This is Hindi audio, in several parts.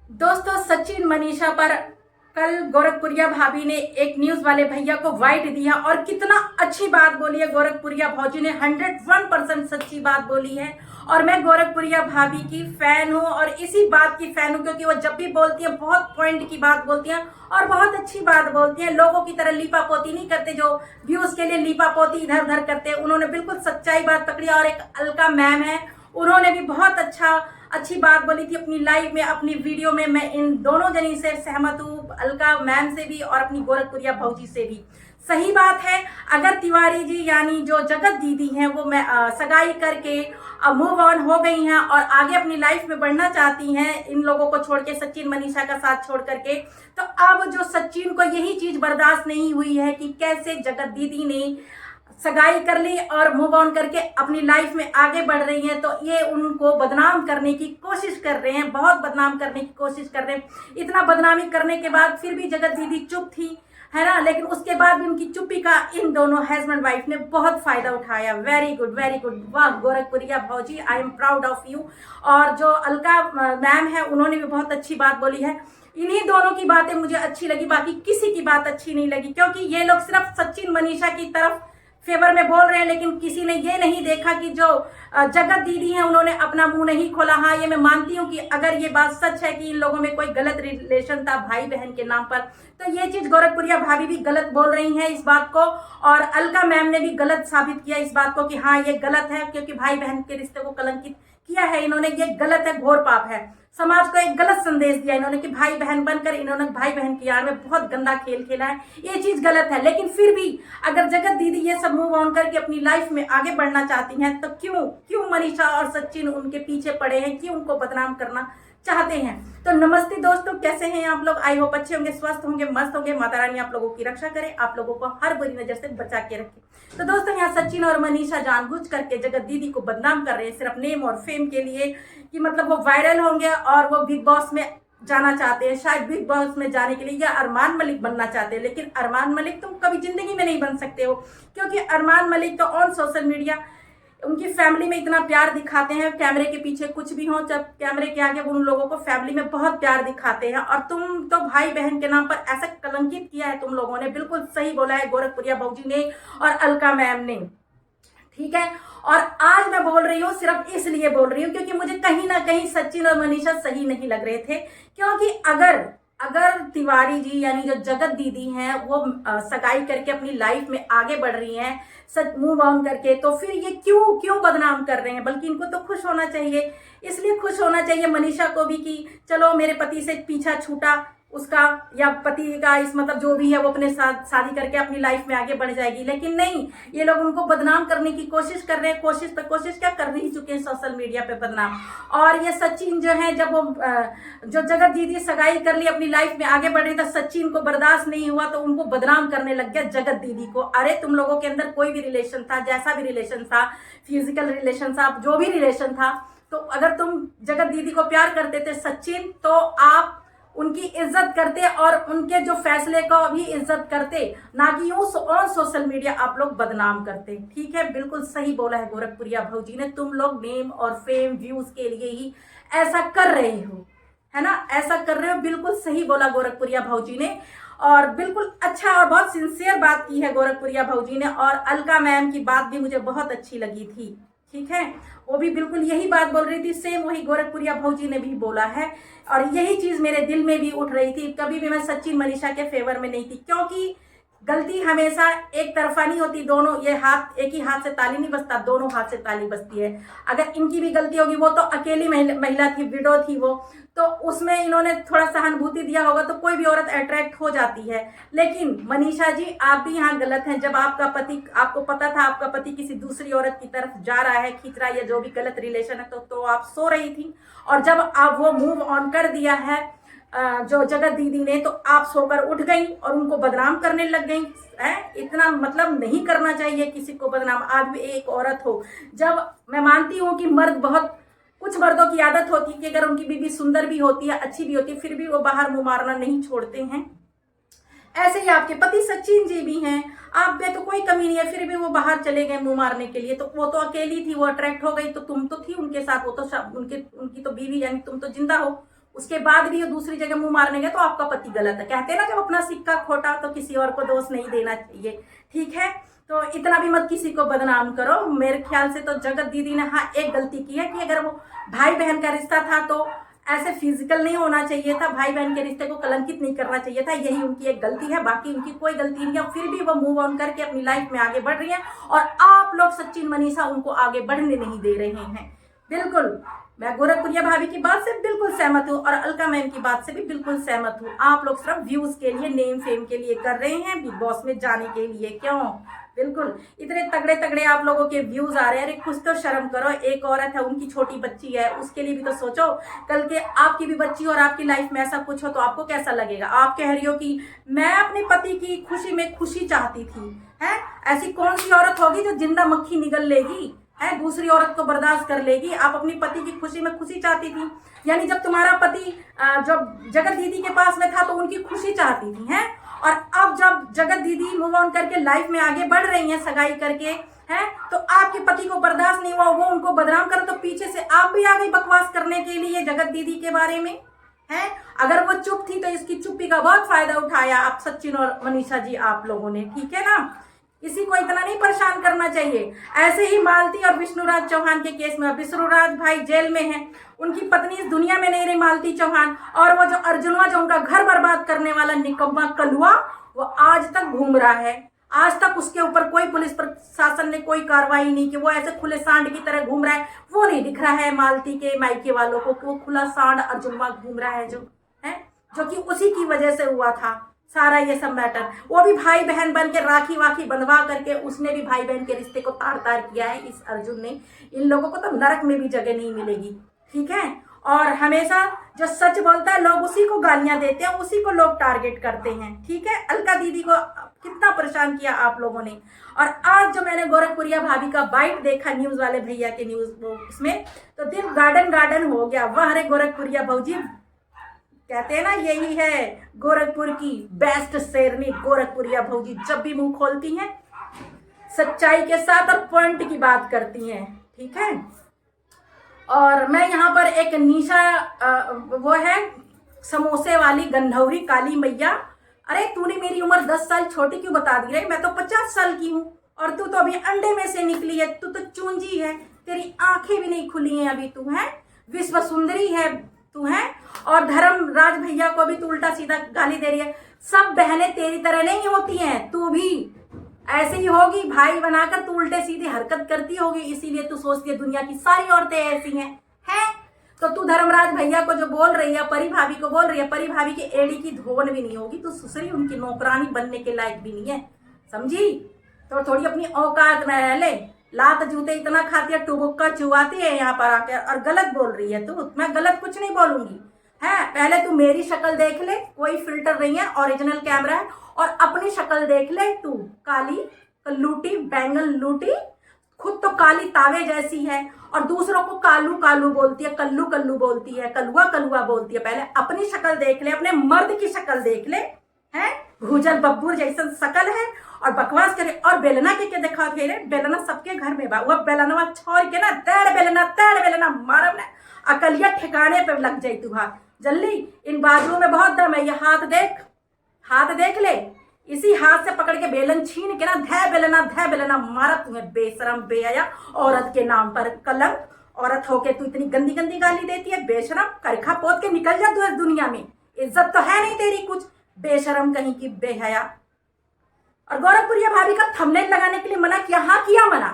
दोस्तों, सचिन मनीषा पर कल गोरखपुरिया भाभी ने एक न्यूज वाले भैया को वाइट दिया और कितना अच्छी बात बोली है। गोरखपुरिया भाजी ने 101% सच्ची बात बोली है और मैं गोरखपुरिया भाभी की फैन हूँ और इसी बात की फैन हूँ क्योंकि वो जब भी बोलती है बहुत पॉइंट की बात बोलती हैं और बहुत अच्छी बात बोलती हैं। लोगों की तरह लीपा पोती नहीं करते जो व्यूज के लिए लीपा पोती इधर उधर करते हैं। उन्होंने बिल्कुल सच्चाई बात पकड़ी। और एक अलका मैम है, उन्होंने भी बहुत अच्छी बात बोली थी अपनी लाइव में, अपनी वीडियो में। मैं इन दोनों जनी से सहमत हूँ, अलका मैम से भी और अपनी गोरखपुरिया भौजी से भी। सही बात है, अगर तिवारी जी यानी जो जगत दीदी हैं वो मैं सगाई करके मूव ऑन हो गई हैं और आगे अपनी लाइफ में बढ़ना चाहती हैं इन लोगों को छोड़ के, सचिन मनीषा का साथ छोड़ करके, तो अब जो सचिन को यही चीज बर्दाश्त नहीं हुई है कि कैसे जगत दीदी ने सगाई कर ली और मूव ऑन करके अपनी लाइफ में आगे बढ़ रही हैं, तो ये उनको बदनाम करने की कोशिश कर रहे हैं, बहुत बदनाम करने की कोशिश कर रहे हैं। इतना बदनामी करने के बाद फिर भी जगत दीदी चुप थी, है ना। लेकिन उसके बाद भी उनकी चुप्पी का इन दोनों हस्बैंड वाइफ ने बहुत फायदा उठाया। वेरी गुड, वेरी गुड, वाह गोरखपुरिया भौजी, I am proud of you. और जो अलका मैम है उन्होंने भी बहुत अच्छी बात बोली है। इन्हीं दोनों की बातें मुझे अच्छी लगी, बाकी किसी की बात अच्छी नहीं लगी, क्योंकि ये लोग सिर्फ सचिन मनीषा की तरफ फेवर में बोल रहे हैं, लेकिन किसी ने ये नहीं देखा कि जो जगत दीदी हैं उन्होंने अपना मुंह नहीं खोला। हाँ, ये मैं मानती हूँ कि अगर ये बात सच है कि इन लोगों में कोई गलत रिलेशन था भाई बहन के नाम पर, तो ये चीज गोरखपुरिया भाभी भी गलत बोल रही हैं इस बात को, और अलका मैम ने भी गलत साबित किया इस बात को कि हाँ ये गलत है, क्योंकि भाई बहन के रिश्ते को कलंकित किया है इन्होंने। ये गलत है, घोर पाप है। समाज को एक गलत संदेश दिया इन्होंने कि भाई बहन बनकर इन्होंने भाई बहन की यार में बहुत गंदा खेल खेला है, ये चीज गलत है। लेकिन फिर भी अगर जगत दीदी ये सब मूव ऑन करके अपनी लाइफ में आगे बढ़ना चाहती हैं, तो क्यों क्यों मनीषा और सचिन उनके पीछे पड़े हैं, क्यों उनको बदनाम करना चाहते हैं। तो नमस्ते दोस्तों, कैसे हैं आप लोग? आई होप अच्छे होंगे, स्वस्थ होंगे, मस्त होंगे। माता रानी आप लोगों की रक्षा करे, आप लोगों को हर बुरी नजर से बचा के रखे। तो दोस्तों, यहाँ सचिन और मनीषा जानबूझ करके जगत दीदी को बदनाम कर रहे हैं सिर्फ नेम और फेम के लिए, कि मतलब वो वायरल होंगे और वो बिग बॉस में जाना चाहते हैं, शायद बिग बॉस में जाने के लिए, या अरमान मलिक बनना चाहते हैं। लेकिन अरमान मलिक तुम कभी जिंदगी में नहीं बन सकते हो, क्योंकि अरमान मलिक तो ऑन सोशल मीडिया उनकी फैमिली में इतना प्यार दिखाते हैं, कैमरे के पीछे कुछ भी हो, जब कैमरे के आगे वो उन लोगों को फैमिली में बहुत प्यार दिखाते हैं। और तुम तो भाई बहन के नाम पर ऐसा कलंकित किया है तुम लोगों ने, बिल्कुल सही बोला है गोरखपुरिया भौजी ने और अलका मैम ने, ठीक है। और आज मैं बोल रही हूँ सिर्फ इसलिए बोल रही हूँ क्योंकि मुझे कहीं ना कहीं सचिन और मनीषा सही नहीं लग रहे थे। क्योंकि अगर तिवारी जी यानी जो जगत दीदी हैं वो सगाई करके अपनी लाइफ में आगे बढ़ रही हैं, सच मूव ऑन करके, तो फिर ये क्यों क्यों बदनाम कर रहे हैं? बल्कि इनको तो खुश होना चाहिए। इसलिए खुश होना चाहिए मनीषा को भी कि चलो मेरे पति से पीछा छूटा उसका, या पति का इस मतलब जो भी है वो अपने साथ शादी करके अपनी लाइफ में आगे बढ़ जाएगी। लेकिन नहीं, ये लोग उनको बदनाम करने की कोशिश कर रहे हैं। कोशिश पे कोशिश क्या कर ही चुके हैं सोशल मीडिया पे बदनाम। और ये सचिन जो है, जब वो जो जगत दीदी सगाई कर ली अपनी लाइफ में आगे बढ़ रही, तो सचिन को बर्दाश्त नहीं हुआ तो उनको बदनाम करने लग गया जगत दीदी को। अरे तुम लोगों के अंदर कोई भी रिलेशन था, जैसा भी रिलेशन था, फिजिकल रिलेशन था, जो भी रिलेशन था, तो अगर तुम जगत दीदी को प्यार करते थे सचिन, तो आप उनकी इज्जत करते और उनके जो फैसले को भी इज्जत करते, ना कि यूं ऑन सोशल मीडिया आप लोग बदनाम करते। ठीक है, बिल्कुल सही बोला है गोरखपुरिया भौजी ने। तुम लोग नेम और फेम व्यूज के लिए ही ऐसा कर रहे हो, है ना, ऐसा कर रहे हो। बिल्कुल सही बोला गोरखपुरिया भौजी ने, और बिल्कुल अच्छा और बहुत सिंसियर बात की है गोरखपुरिया भौजी ने। और अलका मैम की बात भी मुझे बहुत अच्छी लगी थी, ठीक है, वो भी बिल्कुल यही बात बोल रही थी, सेम वही गोरखपुरिया भौजी ने भी बोला है। और यही चीज मेरे दिल में भी उठ रही थी। कभी भी मैं सचिन मनीषा के फेवर में नहीं थी, क्योंकि गलती हमेशा एक तरफा नहीं होती। दोनों, ये हाथ, एक ही हाथ से ताली नहीं बजता, दोनों हाथ से ताली बजती है। अगर इनकी भी गलती होगी, वो तो अकेली महिला थी, विडो थी वो, तो उसमें इन्होंने थोड़ा सहानुभूति दिया होगा तो कोई भी औरत अट्रैक्ट हो जाती है। लेकिन मनीषा जी, आप भी यहाँ गलत हैं। जब आपका पति, आपको पता था आपका पति किसी दूसरी औरत की तरफ जा रहा है, खींच रहा है, या जो भी गलत रिलेशन है, तो आप सो रही थी। और जब आप वो मूव ऑन कर दिया है जो जगत दीदी ने, तो आप सोकर उठ गई और उनको बदनाम करने लग गई। इतना मतलब नहीं करना चाहिए किसी को बदनाम। आज भी एक औरत हो, जब मैं मानती हूँ कि मर्द, बहुत कुछ मर्दों की आदत होती है कि अगर उनकी बीवी सुंदर भी होती है, अच्छी भी होती है, फिर भी वो बाहर मुंह मारना नहीं छोड़ते हैं। ऐसे ही आपके पति सचिन जी भी हैं, आप में तो कोई कमी नहीं है, फिर भी वो बाहर चले गए मुंह मारने के लिए। तो वो तो अकेली थी, वो अट्रैक्ट हो गई, तो तुम तो थी उनके साथ, वो तो उनकी तो बीवी यानी तुम तो जिंदा हो, उसके बाद भी ये दूसरी जगह मुंह मारने गए तो आपका पति गलत है। कहते हैं ना, जब अपना सिक्का खोटा तो किसी और को दोष नहीं देना चाहिए, ठीक है। तो इतना भी मत किसी को बदनाम करो। मेरे ख्याल से तो जगत दीदी ने हाँ एक गलती की है कि अगर वो भाई बहन का रिश्ता था तो ऐसे फिजिकल नहीं होना चाहिए था, भाई बहन के रिश्ते को कलंकित नहीं करना चाहिए था। यही उनकी एक गलती है, बाकी उनकी कोई गलती नहीं है। फिर भी वो मूव ऑन करके अपनी लाइफ में आगे बढ़ रही है और आप लोग सचिन मनीषा उनको आगे बढ़ने नहीं दे रहे हैं। बिल्कुल मैं गोरखपुरिया भाभी की बात से बिल्कुल सहमत हूँ और अलका मैम की बात से भी बिल्कुल सहमत हूँ। आप लोग सिर्फ व्यूज के लिए, नेम फेम के लिए कर रहे हैं, बिग बॉस में जाने के लिए। क्यों? बिल्कुल इतने तगड़े तगड़े आप लोगों के व्यूज आ रहे हैं। अरे कुछ तो शर्म करो। एक औरत है, उनकी छोटी बच्ची है, उसके लिए भी तो सोचो। कल के आपकी भी बच्ची और आपकी लाइफ में ऐसा कुछ हो तो आपको कैसा लगेगा? आप कह रही हो कि मैं अपने पति की खुशी में खुशी चाहती थी, है? ऐसी कौन सी औरत होगी जो जिंदा मक्खी निगल लेगी, है? दूसरी औरत को बर्दाश्त कर लेगी। आप अपनी पति की खुशी में खुशी चाहती थी, यानी जब तुम्हारा पति जब जगत दीदी के पास में था तो उनकी खुशी चाहती थी, हैं? और अब जब जगत दीदी मूव ऑन करके लाइफ में आगे बढ़ रही हैं सगाई करके, हैं, तो आपके पति को बर्दाश्त नहीं हुआ, वो उनको बदनाम करो तो पीछे से आप भी आ गई बकवास करने के लिए जगत दीदी के बारे में, हैं? अगर वो चुप थी तो इसकी चुप्पी का बहुत फायदा उठाया आप सचिन और मनीषा जी आप लोगों ने, ठीक है ना। किसी को इतना नहीं परेशान करना चाहिए। ऐसे ही मालती और विष्णुराज चौहान के केस में, विष्णुराज भाई जेल में हैं, उनकी पत्नी इस दुनिया में नहीं रही मालती चौहान, और वो जो अर्जुनवा जो उनका घर बर्बाद करने वाला निकम्मा कलुआ, वो आज तक घूम रहा है। आज तक उसके ऊपर कोई पुलिस प्रशासन ने कोई कार्रवाई नहीं की। वो ऐसे खुले सांड की तरह घूम रहा है। वो नहीं दिख रहा है मालती के मायके वालों को कि वो खुला सांड अर्जुनवा घूम रहा है, जो कि उसी की वजह से हुआ था सारा ये सब मैटर। वो भी भाई बहन बन के राखी वाखी बंधवा करके उसने भी भाई बहन के रिश्ते को तार तार किया है इस अर्जुन ने। इन लोगों को तो नरक में भी जगह नहीं मिलेगी, ठीक है। और हमेशा जो सच बोलता है लोग उसी को गालियां देते हैं, उसी को लोग टारगेट करते हैं, ठीक है। अलका दीदी को कितना परेशान किया आप लोगों ने। और आज जो मैंने गोरखपुरिया भाभी का बाइट देखा न्यूज वाले भैया के न्यूज उसमें, तो दिल गार्डन गार्डन हो गया। वाह रे गोरखपुरिया भौजी, कहते हैं ना यही है गोरखपुर की बेस्ट शेरनी गोरखपुरिया भौजी। जब भी मुंह खोलती हैं सच्चाई के साथ और पॉइंट की बात करती हैं, ठीक है। और मैं यहाँ पर एक निशा वो है समोसे वाली गंधौरी काली मैया, अरे तूने मेरी उम्र 10 साल छोटी क्यों बता दी रे? मैं तो 50 साल की हूँ और तू तो अभी अंडे में से निकली है। तू तो चूंजी है, तेरी आंखें भी नहीं खुली हैं अभी। तू है विश्व सुंदरी है तू, है। और धर्मराज भैया को भी तू उल्टा सीधा गाली दे रही है। सब बहनें तेरी तरह नहीं होती हैं, तू भी ऐसे ही होगी। भाई बनाकर तू उल्टे सीधी हरकत करती होगी, इसीलिए तू सोचती है दुनिया की सारी औरतें ऐसी हैं, हैं? तो तू धर्मराज भैया को जो बोल रही है, परी भाभी को बोल रही है, परी भाभी की एड़ी की धोवन भी नहीं होगी। तू सुसरी उनकी नौकरानी बनने के लायक भी नहीं है, समझी? तो थोड़ी अपनी औकात में रह ले। लात जूते इतना खाती है, टुबुक्का चुवाती है यहाँ पर आकर और गलत बोल रही है तू। मैं गलत कुछ नहीं बोलूंगी, है। पहले तू मेरी शक्ल देख ले, कोई फिल्टर नहीं है, ओरिजिनल कैमरा है। और अपनी शक्ल देख ले, तू काली कल्लूटी बैंगन लूटी, खुद तो काली तावे जैसी है और दूसरों को कालू कालू बोलती है, कल्लू कल्लू बोलती है, कलुआ कलुआ बोलती है। पहले अपनी शक्ल देख ले, अपने मर्द की शक्ल देख ले, है। भूजल बब्बूर जैसा शक्ल है और बकवास करे। और बेलना के क्या दिखा थे रे? बेलना सबके घर में बा, वह बेलनवा छोड़ के ना तेड़ बेलना मारब ना, अकलिया ठिकाने पे लग जाई तू। हाथ जल्दी, इन बाजुओं में बहुत दम है। ये हाथ देख ले, इसी हाथ से पकड़ के बेलन छीन के ना धै बेलना मारा तुम्हें। बेशरम बेहया औरत के नाम पर कलंक। औरत होके तू इतनी गंदी गंदी गाली देती है, बेशरम। करखा पोत के निकल जा तू इस दुनिया में, इज्जत तो है नहीं तेरी कुछ, बेशरम कहीं की बेहया। और गोरखपुरिया भाभी का थंबनेल लगाने के लिए मना किया। हाँ किया मना,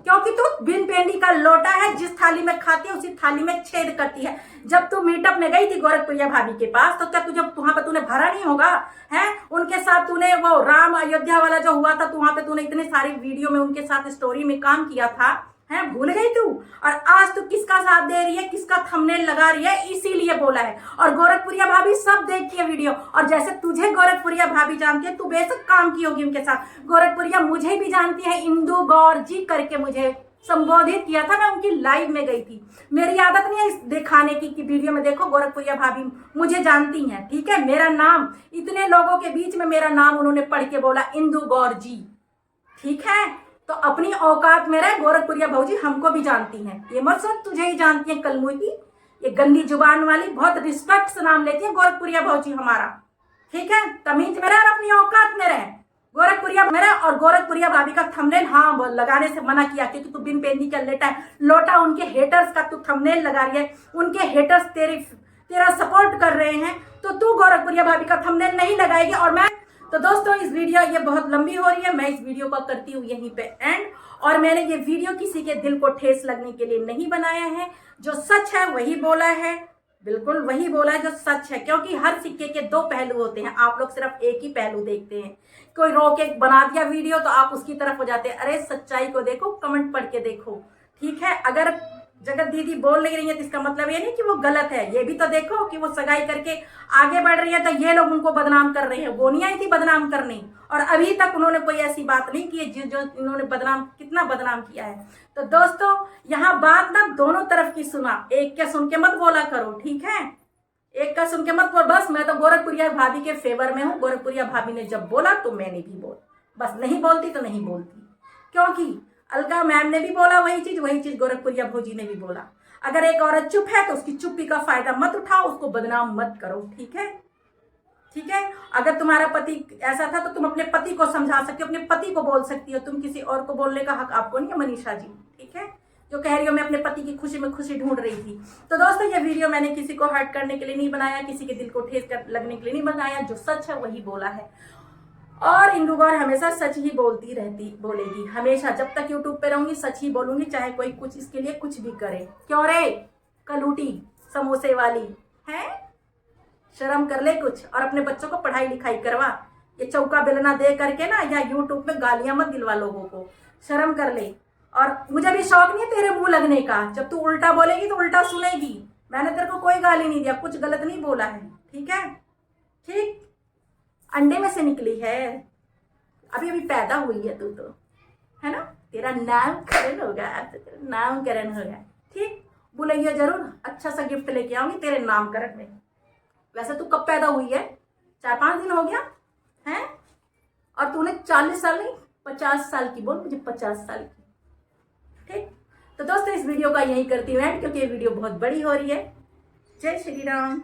क्योंकि तू बिन पेंडी का लोटा है, जिस थाली में खाती है उसी थाली में छेद करती है। जब तू मीटअप में गई थी गोरखपुरिया भाभी के पास, तो क्या तुझे वहां पे तूने भरा नहीं होगा, है? उनके साथ तूने वो राम अयोध्या वाला जो हुआ था, तो वहां पे तूने इतने सारी वीडियो में उनके साथ स्टोरी में काम किया था, है? भूल गई तू? और आज तू किसका साथ दे रही है, किसका थंबनेल लगा रही है, इसीलिए बोला है। और गोरखपुरिया भाभी सब देखती है वीडियो, और जैसे तुझे गोरखपुरिया भाभी जानती है, तू बेशक काम की होगी उनके साथ। गोरखपुरिया मुझे भी जानती है, इंदू गौर जी करके मुझे संबोधित किया था, मैं उनकी लाइव में गई थी। मेरी आदत नहीं है इस दिखाने की कि वीडियो में देखो गोरखपुरिया भाभी मुझे जानती हैं, ठीक है। मेरा नाम इतने लोगों के बीच में मेरा नाम उन्होंने पढ़ के बोला, इंदू गौर जी, ठीक है। तो अपनी औकात में रहे गोरखपुरिया भौजी, हमको भी जानती हैं। ये मत सोच तुझे ही जानती है कलमुई की, ये गंदी जुबान वाली, बहुत रिस्पेक्ट से नाम लेती है गोरखपुरिया भौजी हमारा, ठीक है। तमीज में रहे और अपनी औकात में रहे। गोरखपुरिया मेरा और गोरखपुरिया भाभी का थंबनेल हाँ लगाने से मना किया, क्योंकि तू बिन पेंदी का लेटा है लोटा। उनके हेटर्स का तू थंबनेल लगा रही है, उनके हेटर्स तेरा सपोर्ट कर रहे हैं, तो तू गोरखपुरिया भाभी का थंबनेल नहीं लगाएगी। और मैं तो दोस्तों इस वीडियो ये बहुत लंबी हो रही है, मैं इस वीडियो को करती हूँ यहीं पे एंड। और मैंने ये वीडियो किसी के दिल को ठेस लगने के लिए नहीं बनाया है, जो सच है वही बोला है, बिल्कुल वही बोला है जो सच है। क्योंकि हर सिक्के के दो पहलू होते हैं, आप लोग सिर्फ एक ही पहलू देखते हैं। कोई रो के बना दिया वीडियो तो आप उसकी तरफ हो जाते हैं। अरे सच्चाई को देखो, कमेंट पढ़ के देखो, ठीक है। अगर जगत दीदी बोल नहीं रही है तो इसका मतलब ये नहीं कि वो गलत है, ये भी तो देखो कि वो सगाई करके आगे बढ़ रही है, तो ये लोग उनको बदनाम कर रहे हैं। वो नहीं आई थी बदनाम करने, और अभी तक उन्होंने कोई ऐसी बात नहीं की है जो इन्होंने बदनाम, कितना बदनाम किया है। तो दोस्तों यहाँ बात ना दोनों तरफ की सुना, एक क्या सुन के मत बोला करो, ठीक है। एक का सुन के मत बोल। बस मैं तो गोरखपुरिया भाभी के फेवर में हूँ। गोरखपुरिया भाभी ने जब बोला तो मैंने भी बोल, बस नहीं बोलती तो नहीं बोलती, क्योंकि अलका मैम ने भी बोला वही चीज गोरखपुरिया भौजी ने भी बोला। अगर एक औरत चुप है तो उसकी चुप्पी का फायदा मत उठाओ, उसको बदनाम मत करो, ठीक है, ठीक है। अगर तुम्हारा पति ऐसा था तो तुम अपने पति को समझा सकती हो, अपने पति को बोल सकती हो, तुम किसी और को बोलने का हक आपको नहीं है मनीषा जी, ठीक है। जो कह रही हो मैं अपने पति की खुशी में खुशी ढूंढ रही थी। तो दोस्तों ये वीडियो मैंने किसी को हर्ट करने के लिए नहीं बनाया, किसी के दिल को ठेस लगने के लिए नहीं बनाया, जो सच है वही बोला है। और इंदु गौर हमेशा सच ही बोलेगी हमेशा। जब तक यूट्यूब पे रहूंगी सच ही बोलूंगी, चाहे कोई कुछ इसके लिए कुछ भी करे। क्यों रे कलूटी समोसे वाली है, शर्म कर ले कुछ, और अपने बच्चों को पढ़ाई लिखाई करवा। ये चौका बेलना दे करके ना या यूट्यूब में गालियां मत दिलवा लोगों को, शर्म कर ले। और मुझे भी शौक नहीं है तेरे मुंह लगने का, जब तू उल्टा बोलेगी तो उल्टा सुनेगी। मैंने तेरे को कोई गाली नहीं दिया, कुछ गलत नहीं बोला है, ठीक है, ठीक। अंडे में से निकली है, अभी अभी पैदा हुई है तू तो, है ना। तेरा नामकरण होगा, तेरा नामकरण होगा, ठीक। बुलाइए जरूर, अच्छा सा गिफ्ट लेके आऊंगी तेरे नामकरण में। वैसे तू कब पैदा हुई है, 4-5 दिन हो गया है, और तूने 40 साल नहीं 50 साल की बोल, मुझे 50 साल की, ठीक। तो दोस्तों इस वीडियो का यही करती हूँ एंड, क्योंकि ये वीडियो बहुत बड़ी हो रही है। जय श्री राम।